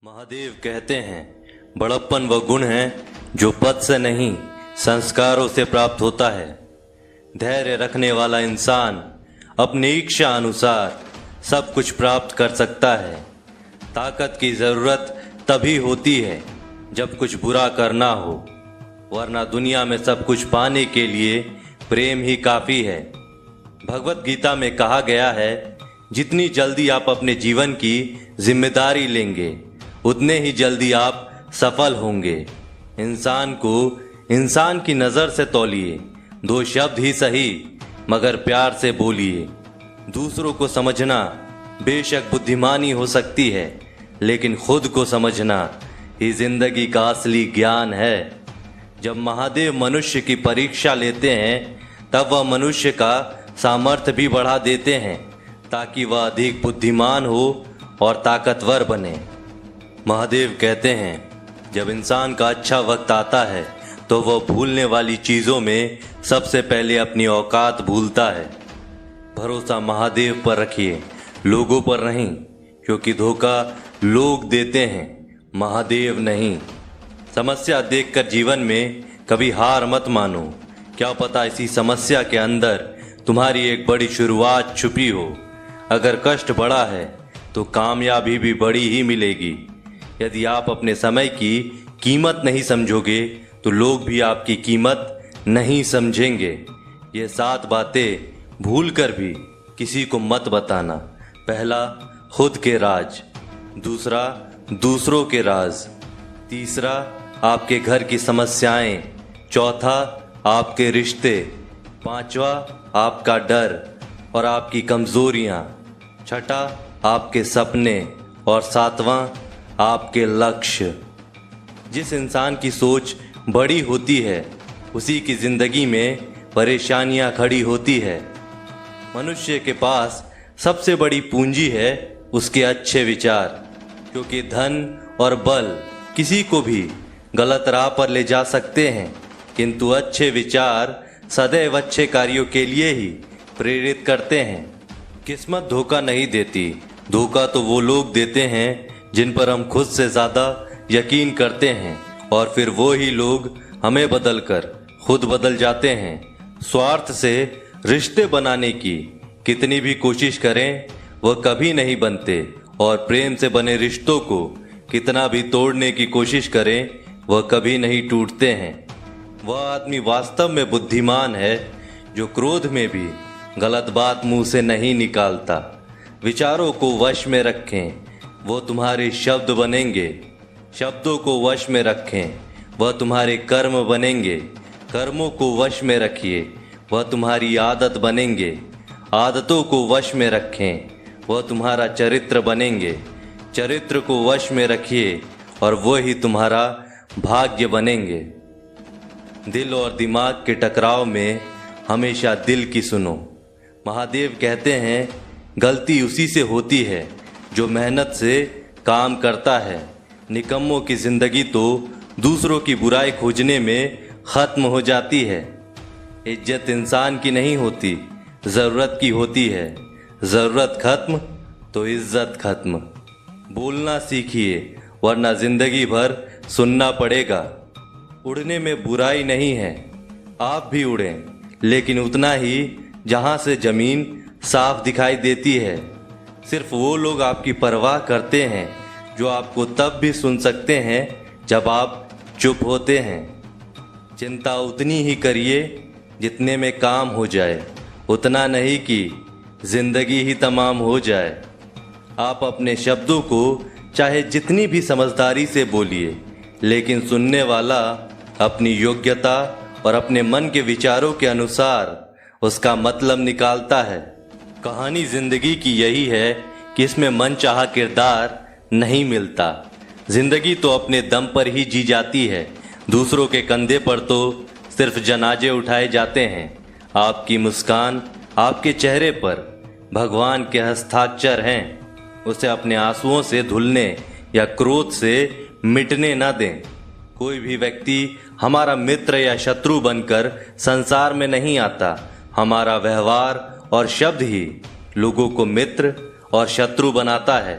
महादेव कहते हैं, बड़प्पन वह गुण है जो पद से नहीं संस्कारों से प्राप्त होता है। धैर्य रखने वाला इंसान अपनी इच्छा अनुसार सब कुछ प्राप्त कर सकता है। ताकत की जरूरत तभी होती है जब कुछ बुरा करना हो, वरना दुनिया में सब कुछ पाने के लिए प्रेम ही काफी है। भगवत गीता में कहा गया है, जितनी जल्दी आप अपने जीवन की जिम्मेदारी लेंगे उतने ही जल्दी आप सफल होंगे। इंसान को इंसान की नज़र से तौलिए, दो शब्द ही सही मगर प्यार से बोलिए। दूसरों को समझना बेशक बुद्धिमानी हो सकती है, लेकिन खुद को समझना ही जिंदगी का असली ज्ञान है। जब महादेव मनुष्य की परीक्षा लेते हैं तब वह मनुष्य का सामर्थ्य भी बढ़ा देते हैं ताकि वह अधिक बुद्धिमान हो और ताकतवर बने। महादेव कहते हैं, जब इंसान का अच्छा वक्त आता है तो वह भूलने वाली चीज़ों में सबसे पहले अपनी औकात भूलता है। भरोसा महादेव पर रखिए, लोगों पर नहीं, क्योंकि धोखा लोग देते हैं, महादेव नहीं। समस्या देखकर जीवन में कभी हार मत मानो, क्या पता इसी समस्या के अंदर तुम्हारी एक बड़ी शुरुआत छुपी हो। अगर कष्ट बड़ा है तो कामयाबी भी बड़ी ही मिलेगी। यदि आप अपने समय की कीमत नहीं समझोगे तो लोग भी आपकी कीमत नहीं समझेंगे। ये 7 बातें भूलकर भी किसी को मत बताना। पहला, खुद के राज। दूसरा, दूसरों के राज। तीसरा, आपके घर की समस्याएं। चौथा, आपके रिश्ते। पांचवा, आपका डर और आपकी कमजोरियां। छठा, आपके सपने। और सातवां, आपके लक्ष्य। जिस इंसान की सोच बड़ी होती है उसी की जिंदगी में परेशानियां खड़ी होती है। मनुष्य के पास सबसे बड़ी पूंजी है उसके अच्छे विचार, क्योंकि धन और बल किसी को भी गलत राह पर ले जा सकते हैं, किंतु अच्छे विचार सदैव अच्छे कार्यों के लिए ही प्रेरित करते हैं। किस्मत धोखा नहीं देती, धोखा तो वो लोग देते हैं जिन पर हम खुद से ज़्यादा यकीन करते हैं, और फिर वो ही लोग हमें बदलकर खुद बदल जाते हैं। स्वार्थ से रिश्ते बनाने की कितनी भी कोशिश करें वह कभी नहीं बनते, और प्रेम से बने रिश्तों को कितना भी तोड़ने की कोशिश करें वह कभी नहीं टूटते हैं। वह आदमी वास्तव में बुद्धिमान है जो क्रोध में भी गलत बात मुंह से नहीं निकालता। विचारों को वश में रखें, वो तुम्हारे शब्द बनेंगे। शब्दों को वश में रखें, वह तुम्हारे कर्म बनेंगे। कर्मों को वश में रखिए, वह तुम्हारी आदत बनेंगे। आदतों को वश में रखें, वह तुम्हारा चरित्र बनेंगे। चरित्र को वश में रखिए और वह ही तुम्हारा भाग्य बनेंगे। दिल और दिमाग के टकराव में हमेशा दिल की सुनो। महादेव कहते हैं, गलती उसी से होती है जो मेहनत से काम करता है। निकम्मों की जिंदगी तो दूसरों की बुराई खोजने में ख़त्म हो जाती है। इज्जत इंसान की नहीं होती, ज़रूरत की होती है। ज़रूरत खत्म तो इज्जत खत्म। बोलना सीखिए, वरना ज़िंदगी भर सुनना पड़ेगा। उड़ने में बुराई नहीं है, आप भी उड़ें, लेकिन उतना ही जहाँ से ज़मीन साफ दिखाई देती है। सिर्फ वो लोग आपकी परवाह करते हैं जो आपको तब भी सुन सकते हैं जब आप चुप होते हैं। चिंता उतनी ही करिए जितने में काम हो जाए, उतना नहीं कि जिंदगी ही तमाम हो जाए। आप अपने शब्दों को चाहे जितनी भी समझदारी से बोलिए, लेकिन सुनने वाला अपनी योग्यता और अपने मन के विचारों के अनुसार उसका मतलब निकालता है। कहानी जिंदगी की यही है कि इसमें मनचाहा किरदार नहीं मिलता। जिंदगी तो अपने दम पर ही जी जाती है, दूसरों के कंधे पर तो सिर्फ जनाजे उठाए जाते हैं। आपकी मुस्कान, आपके चेहरे पर भगवान के हस्ताक्षर हैं। उसे अपने आंसुओं से धुलने या क्रोध से मिटने न दें। कोई भी व्यक्ति हमारा मित्र या शत्रु बनकर संसार में नहीं आता। हमारा व्यवहार और शब्द ही लोगों को मित्र और शत्रु बनाता है।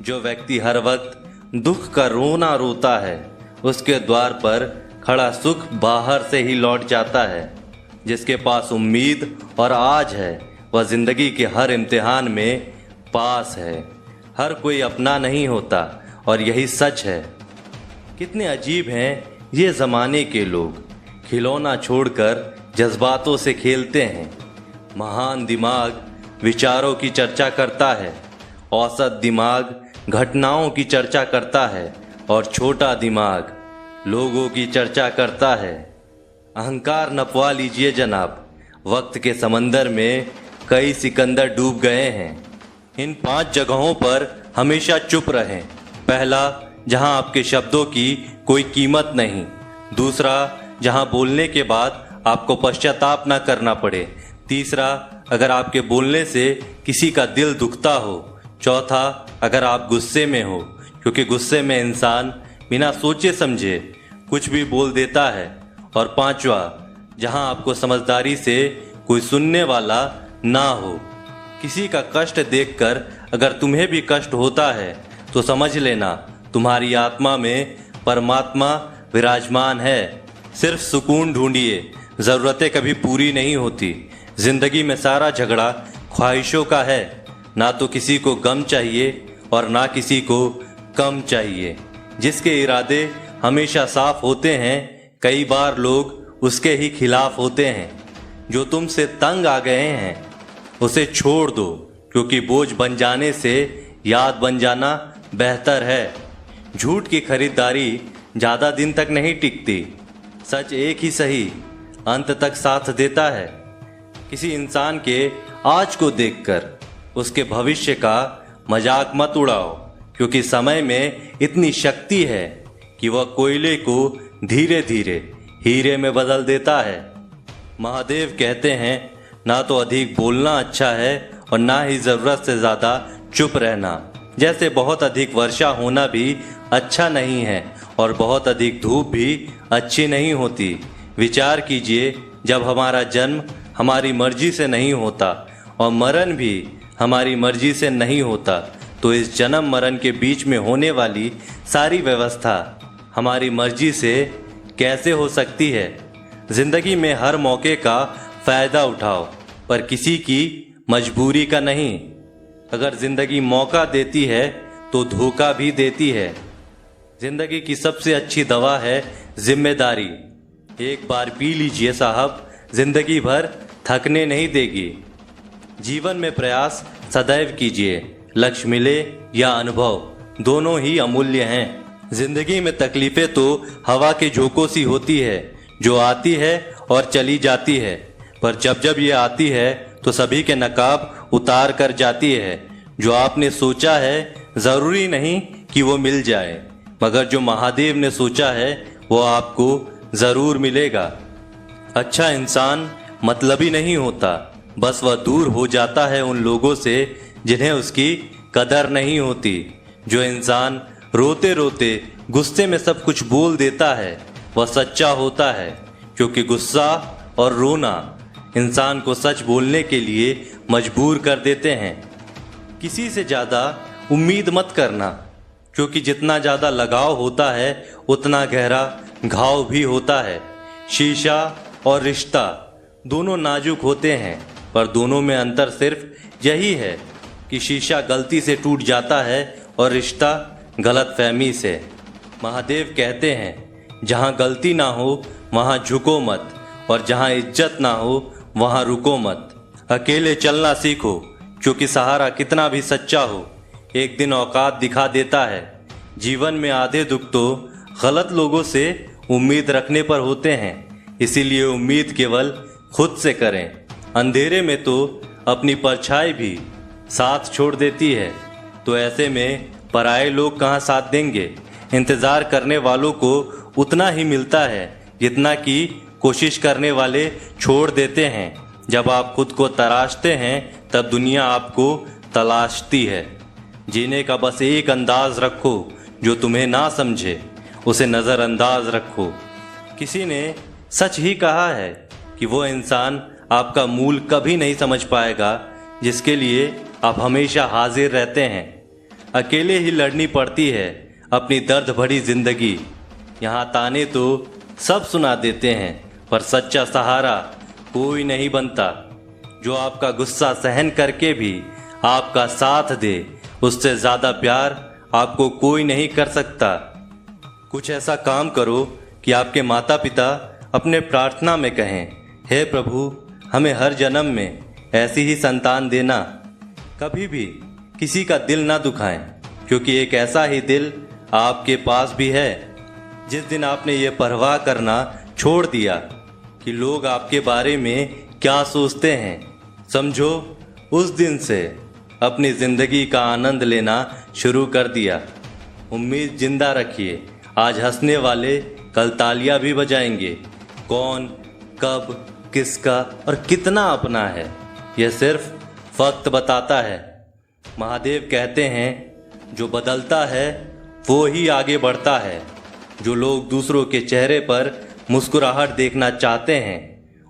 जो व्यक्ति हर वक्त दुख का रोना रोता है, उसके द्वार पर खड़ा सुख बाहर से ही लौट जाता है। जिसके पास उम्मीद और आज है, वह जिंदगी के हर इम्तिहान में पास है। हर कोई अपना नहीं होता और यही सच है। कितने अजीब हैं ये ज़माने के लोग, खिलौना छोड़कर जज्बातों से खेलते हैं। महान दिमाग विचारों की चर्चा करता है, औसत दिमाग घटनाओं की चर्चा करता है और छोटा दिमाग लोगों की चर्चा करता है। अहंकार नपवा लीजिए जनाब, वक्त के समंदर में कई सिकंदर डूब गए हैं। इन 5 जगहों पर हमेशा चुप रहें। पहला, जहां आपके शब्दों की कोई कीमत नहीं। दूसरा, जहां बोलने के बाद आपको पश्चाताप ना करना पड़े। तीसरा, अगर आपके बोलने से किसी का दिल दुखता हो। चौथा, अगर आप गुस्से में हो, क्योंकि गुस्से में इंसान बिना सोचे समझे कुछ भी बोल देता है। और पांचवा, जहां आपको समझदारी से कोई सुनने वाला ना हो। किसी का कष्ट देखकर अगर तुम्हें भी कष्ट होता है तो समझ लेना तुम्हारी आत्मा में परमात्मा विराजमान है। सिर्फ सुकून ढूंढिए, ज़रूरतें कभी पूरी नहीं होती। जिंदगी में सारा झगड़ा ख्वाहिशों का है। ना तो किसी को गम चाहिए और ना किसी को कम चाहिए। जिसके इरादे हमेशा साफ होते हैं, कई बार लोग उसके ही खिलाफ होते हैं। जो तुमसे तंग आ गए हैं उसे छोड़ दो, क्योंकि बोझ बन जाने से याद बन जाना बेहतर है। झूठ की खरीदारी ज़्यादा दिन तक नहीं टिकती। सच एक ही सही अंत तक साथ देता है। किसी इंसान के आज को देखकर उसके भविष्य का मजाक मत उड़ाओ, क्योंकि समय में इतनी शक्ति है कि वह कोयले को धीरे धीरे हीरे में बदल देता है। महादेव कहते हैं, ना तो अधिक बोलना अच्छा है और ना ही ज़रूरत से ज़्यादा चुप रहना। जैसे बहुत अधिक वर्षा होना भी अच्छा नहीं है और बहुत अधिक धूप भी अच्छी नहीं होती। विचार कीजिए, जब हमारा जन्म हमारी मर्जी से नहीं होता और मरण भी हमारी मर्जी से नहीं होता, तो इस जन्म मरण के बीच में होने वाली सारी व्यवस्था हमारी मर्जी से कैसे हो सकती है। जिंदगी में हर मौके का फ़ायदा उठाओ, पर किसी की मजबूरी का नहीं। अगर जिंदगी मौका देती है तो धोखा भी देती है। जिंदगी की सबसे अच्छी दवा है जिम्मेदारी। एक बार पी लीजिए साहब, जिंदगी भर थकने नहीं देगी। जीवन में प्रयास सदैव कीजिए, लक्ष्य मिले या अनुभव, दोनों ही अमूल्य हैं। जिंदगी में तकलीफें तो हवा के झोंकों सी होती है, जो आती है और चली जाती है, पर जब जब ये आती है तो सभी के नकाब उतार कर जाती है। जो आपने सोचा है ज़रूरी नहीं कि वो मिल जाए, मगर जो महादेव ने सोचा है वो आपको ज़रूर मिलेगा। अच्छा इंसान मतलबी नहीं होता, बस वह दूर हो जाता है उन लोगों से जिन्हें उसकी कदर नहीं होती। जो इंसान रोते रोते गुस्से में सब कुछ बोल देता है वह सच्चा होता है, क्योंकि गुस्सा और रोना इंसान को सच बोलने के लिए मजबूर कर देते हैं। किसी से ज़्यादा उम्मीद मत करना, क्योंकि जितना ज़्यादा लगाव होता है उतना गहरा घाव भी होता है। शीशा और रिश्ता दोनों नाजुक होते हैं, पर दोनों में अंतर सिर्फ यही है कि शीशा गलती से टूट जाता है और रिश्ता गलतफहमी से। महादेव कहते हैं, जहाँ गलती ना हो वहाँ झुको मत, और जहाँ इज्जत ना हो वहाँ रुको मत। अकेले चलना सीखो, क्योंकि सहारा कितना भी सच्चा हो एक दिन औकात दिखा देता है। जीवन में आधे दुख तो गलत लोगों से उम्मीद रखने पर होते हैं, इसीलिए उम्मीद केवल खुद से करें। अंधेरे में तो अपनी परछाई भी साथ छोड़ देती है, तो ऐसे में पराए लोग कहाँ साथ देंगे। इंतज़ार करने वालों को उतना ही मिलता है जितना कि कोशिश करने वाले छोड़ देते हैं। जब आप खुद को तराशते हैं तब दुनिया आपको तलाशती है। जीने का बस एक अंदाज रखो, जो तुम्हें ना समझे उसे नज़रअंदाज रखो। किसी ने सच ही कहा है कि वो इंसान आपका मूल कभी नहीं समझ पाएगा जिसके लिए आप हमेशा हाजिर रहते हैं। अकेले ही लड़नी पड़ती है अपनी दर्द भरी जिंदगी। यहाँ ताने तो सब सुना देते हैं, पर सच्चा सहारा कोई नहीं बनता। जो आपका गुस्सा सहन करके भी आपका साथ दे, उससे ज़्यादा प्यार आपको कोई नहीं कर सकता। कुछ ऐसा काम करो कि आपके माता पिता अपने प्रार्थना में कहें, हे प्रभु, हमें हर जन्म में ऐसी ही संतान देना। कभी भी किसी का दिल ना दुखाएं, क्योंकि एक ऐसा ही दिल आपके पास भी है। जिस दिन आपने ये परवाह करना छोड़ दिया कि लोग आपके बारे में क्या सोचते हैं, समझो उस दिन से अपनी ज़िंदगी का आनंद लेना शुरू कर दिया। उम्मीद जिंदा रखिए, आज हंसने वाले कल तालियां भी बजाएंगे। कौन, कब, किसका और कितना अपना है, यह सिर्फ वक्त बताता है। महादेव कहते हैं, जो बदलता है वो ही आगे बढ़ता है। जो लोग दूसरों के चेहरे पर मुस्कुराहट देखना चाहते हैं,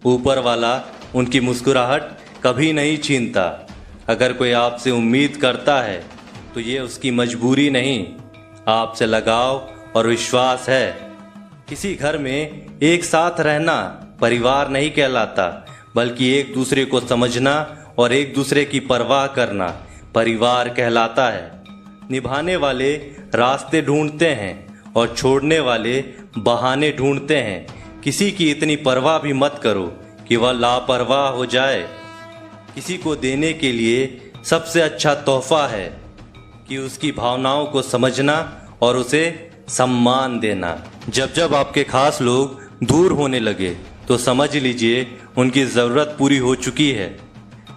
ऊपर वाला उनकी मुस्कुराहट कभी नहीं छीनता। अगर कोई आपसे उम्मीद करता है तो ये उसकी मजबूरी नहीं, आपसे लगाव और विश्वास है। किसी घर में एक साथ रहना परिवार नहीं कहलाता, बल्कि एक दूसरे को समझना और एक दूसरे की परवाह करना परिवार कहलाता है। निभाने वाले रास्ते ढूंढते हैं और छोड़ने वाले बहाने ढूंढते हैं। किसी की इतनी परवाह भी मत करो कि वह लापरवाह हो जाए। किसी को देने के लिए सबसे अच्छा तोहफा है कि उसकी भावनाओं को समझना और उसे सम्मान देना। जब जब आपके खास लोग दूर होने लगे तो समझ लीजिए उनकी ज़रूरत पूरी हो चुकी है।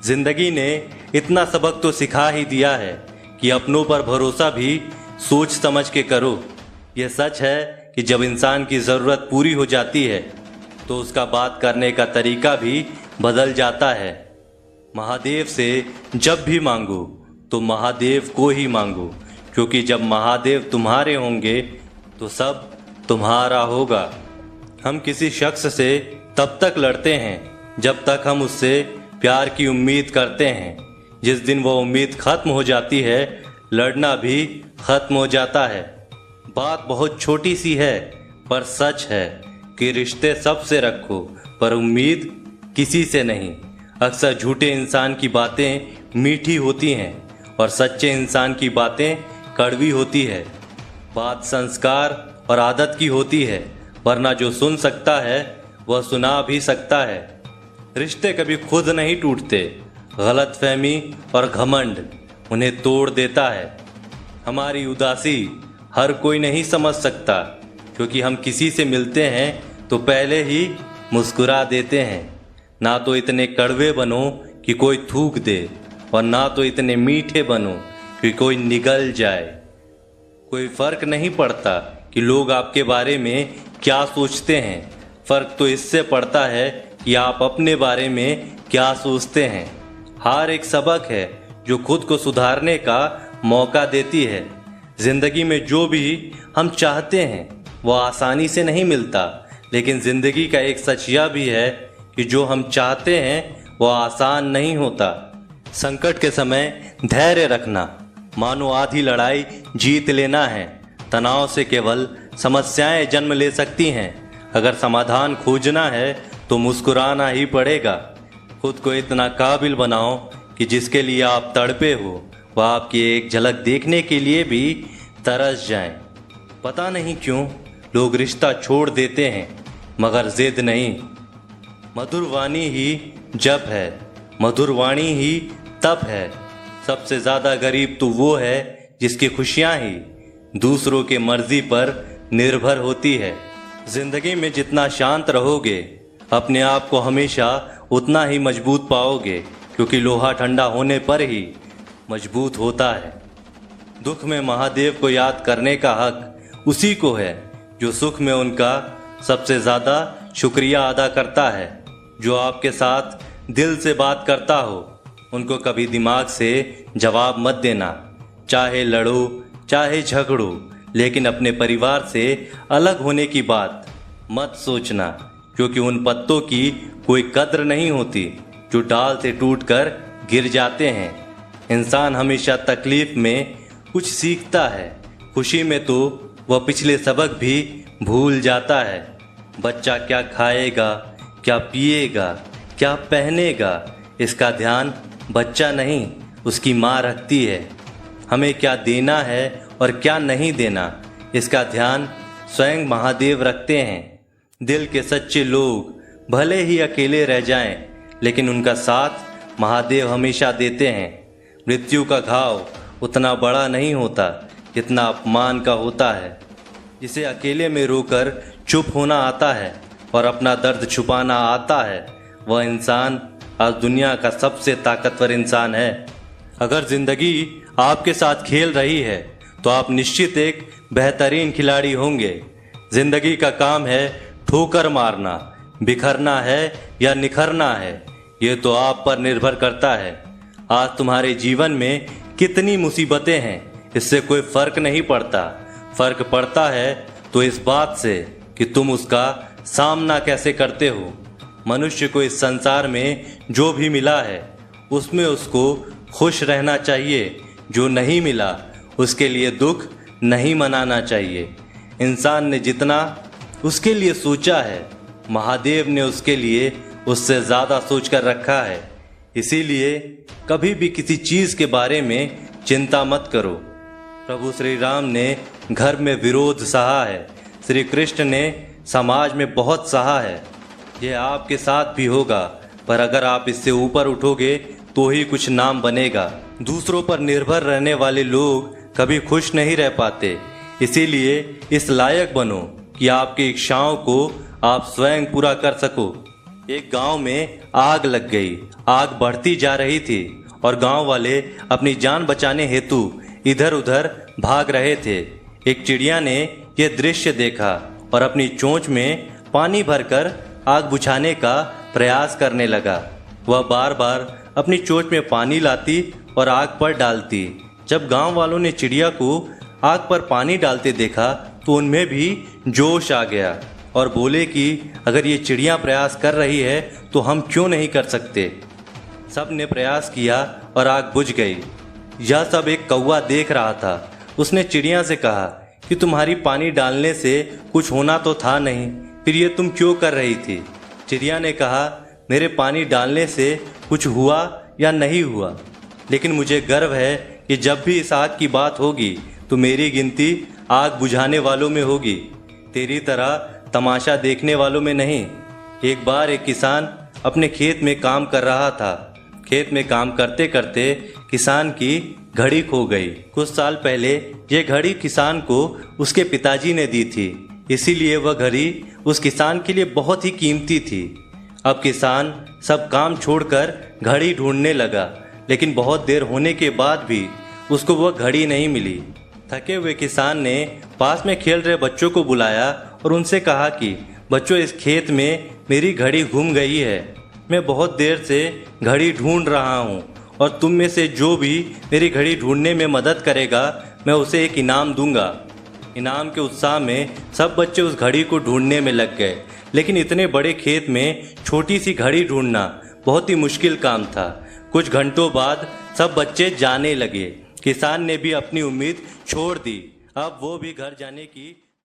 जिंदगी ने इतना सबक तो सिखा ही दिया है कि अपनों पर भरोसा भी सोच समझ के करो। यह सच है कि जब इंसान की ज़रूरत पूरी हो जाती है तो उसका बात करने का तरीका भी बदल जाता है। महादेव से जब भी मांगो तो महादेव को ही मांगो, क्योंकि जब महादेव तुम्हारे होंगे तो सब तुम्हारा होगा। हम किसी शख्स से तब तक लड़ते हैं जब तक हम उससे प्यार की उम्मीद करते हैं। जिस दिन वो उम्मीद खत्म हो जाती है, लड़ना भी खत्म हो जाता है। बात बहुत छोटी सी है पर सच है कि रिश्ते सबसे रखो, पर उम्मीद किसी से नहीं। अक्सर झूठे इंसान की बातें मीठी होती हैं और सच्चे इंसान की बातें कड़वी होती है। बात संस्कार और आदत की होती है, वरना जो सुन सकता है वह सुना भी सकता है। रिश्ते कभी खुद नहीं टूटते, गलतफहमी और घमंड उन्हें तोड़ देता है। हमारी उदासी हर कोई नहीं समझ सकता, क्योंकि हम किसी से मिलते हैं तो पहले ही मुस्कुरा देते हैं। ना तो इतने कड़वे बनो कि कोई थूक दे, और ना तो इतने मीठे बनो कि कोई निगल जाए। कोई फर्क नहीं पड़ता कि लोग आपके बारे में क्या सोचते हैं, फर्क तो इससे पड़ता है कि आप अपने बारे में क्या सोचते हैं। हार एक सबक है जो खुद को सुधारने का मौका देती है। जिंदगी में जो भी हम चाहते हैं वो आसानी से नहीं मिलता, लेकिन जिंदगी का एक सच यह भी है कि जो हम चाहते हैं वो आसान नहीं होता। संकट के समय धैर्य रखना मानो आधी लड़ाई जीत लेना है। तनाव से केवल समस्याएं जन्म ले सकती हैं। अगर समाधान खोजना है तो मुस्कुराना ही पड़ेगा। खुद को इतना काबिल बनाओ कि जिसके लिए आप तड़पे हो वह आपकी एक झलक देखने के लिए भी तरस जाएं। पता नहीं क्यों लोग रिश्ता छोड़ देते हैं, मगर जिद नहीं। मधुर वाणी ही जप है, मधुर वाणी ही तप है। सबसे ज़्यादा गरीब तो वो है जिसकी खुशियाँ ही दूसरों के मर्जी पर निर्भर होती है। जिंदगी में जितना शांत रहोगे, अपने आप को हमेशा उतना ही मजबूत पाओगे, क्योंकि लोहा ठंडा होने पर ही मजबूत होता है। दुख में महादेव को याद करने का हक उसी को है जो सुख में उनका सबसे ज़्यादा शुक्रिया अदा करता है। जो आपके साथ दिल से बात करता हो उनको कभी दिमाग से जवाब मत देना। चाहे लड़ो चाहे झगड़ो, लेकिन अपने परिवार से अलग होने की बात मत सोचना, क्योंकि उन पत्तों की कोई कद्र नहीं होती जो डाल से टूटकर गिर जाते हैं। इंसान हमेशा तकलीफ में कुछ सीखता है, खुशी में तो वह पिछले सबक भी भूल जाता है। बच्चा क्या खाएगा, क्या पिएगा, क्या पहनेगा, इसका ध्यान बच्चा नहीं उसकी माँ रखती है। हमें क्या देना है और क्या नहीं देना, इसका ध्यान स्वयं महादेव रखते हैं। दिल के सच्चे लोग भले ही अकेले रह जाएं, लेकिन उनका साथ महादेव हमेशा देते हैं। मृत्यु का घाव उतना बड़ा नहीं होता जितना अपमान का होता है। जिसे अकेले में रोकर चुप होना आता है और अपना दर्द छुपाना आता है, वह इंसान आज दुनिया का सबसे ताकतवर इंसान है। अगर जिंदगी आपके साथ खेल रही है तो आप निश्चित एक बेहतरीन खिलाड़ी होंगे। जिंदगी का काम है ठोकर मारना, बिखरना है या निखरना है, ये तो आप पर निर्भर करता है। आज तुम्हारे जीवन में कितनी मुसीबतें हैं, इससे कोई फर्क नहीं पड़ता। फर्क पड़ता है तो इस बात से कि तुम उसका सामना कैसे करते हो। मनुष्य को इस संसार में जो भी मिला है उसमें उसको खुश रहना चाहिए। जो नहीं मिला उसके लिए दुख नहीं मनाना चाहिए। इंसान ने जितना उसके लिए सोचा है, महादेव ने उसके लिए उससे ज़्यादा सोच कर रखा है। इसीलिए कभी भी किसी चीज़ के बारे में चिंता मत करो। प्रभु श्री राम ने घर में विरोध सहा है, श्री कृष्ण ने समाज में बहुत सहा है। यह आपके साथ भी होगा, पर अगर आप इससे ऊपर उठोगे तो ही कुछ नाम बनेगा। दूसरों पर निर्भर रहने वाले लोग कभी खुश नहीं रह पाते। इसीलिए इस लायक बनो कि आपकी इच्छाओं को आप स्वयं पूरा कर सको। एक गांव में आग लग गई। आग बढ़ती जा रही थी और गांव वाले अपनी जान बचाने हेतु इधर उधर भाग रहे थे। एक चिड़िया ने यह दृश्य देखा और अपनी चोंच में पानी भरकर आग बुझाने का प्रयास करने लगा। वह बार बार अपनी चोंच में पानी लाती और आग पर डालती। जब गांव वालों ने चिड़िया को आग पर पानी डालते देखा तो उनमें भी जोश आ गया और बोले कि अगर ये चिड़िया प्रयास कर रही है तो हम क्यों नहीं कर सकते। सब ने प्रयास किया और आग बुझ गई। यह सब एक कौवा देख रहा था। उसने चिड़िया से कहा कि तुम्हारी पानी डालने से कुछ होना तो था नहीं, फिर ये तुम क्यों कर रही थी। चिड़िया ने कहा मेरे पानी डालने से कुछ हुआ या नहीं हुआ, लेकिन मुझे गर्व है कि जब भी इस आग की बात होगी तो मेरी गिनती आग बुझाने वालों में होगी, तेरी तरह तमाशा देखने वालों में नहीं। एक बार एक किसान अपने खेत में काम कर रहा था। खेत में काम करते करते किसान की घड़ी खो गई। कुछ साल पहले ये घड़ी किसान को उसके पिताजी ने दी थी, इसीलिए वह घड़ी उस किसान के लिए बहुत ही कीमती थी। अब किसान सब काम छोड़कर घड़ी ढूंढने लगा, लेकिन बहुत देर होने के बाद भी उसको वह घड़ी नहीं मिली। थके हुए किसान ने पास में खेल रहे बच्चों को बुलाया और उनसे कहा कि बच्चों, इस खेत में मेरी घड़ी गुम गई है। मैं बहुत देर से घड़ी ढूंढ रहा हूँ और तुम में से जो भी मेरी घड़ी ढूंढने में मदद करेगा मैं उसे एक इनाम दूंगा। इनाम के उत्साह में सब बच्चे उस घड़ी को ढूंढने में लग गए, लेकिन इतने बड़े खेत में छोटी सी घड़ी ढूंढना बहुत ही मुश्किल काम था। कुछ घंटों बाद सब बच्चे जाने लगे। किसान ने भी अपनी उम्मीद छोड़ दी। अब वो भी घर जाने की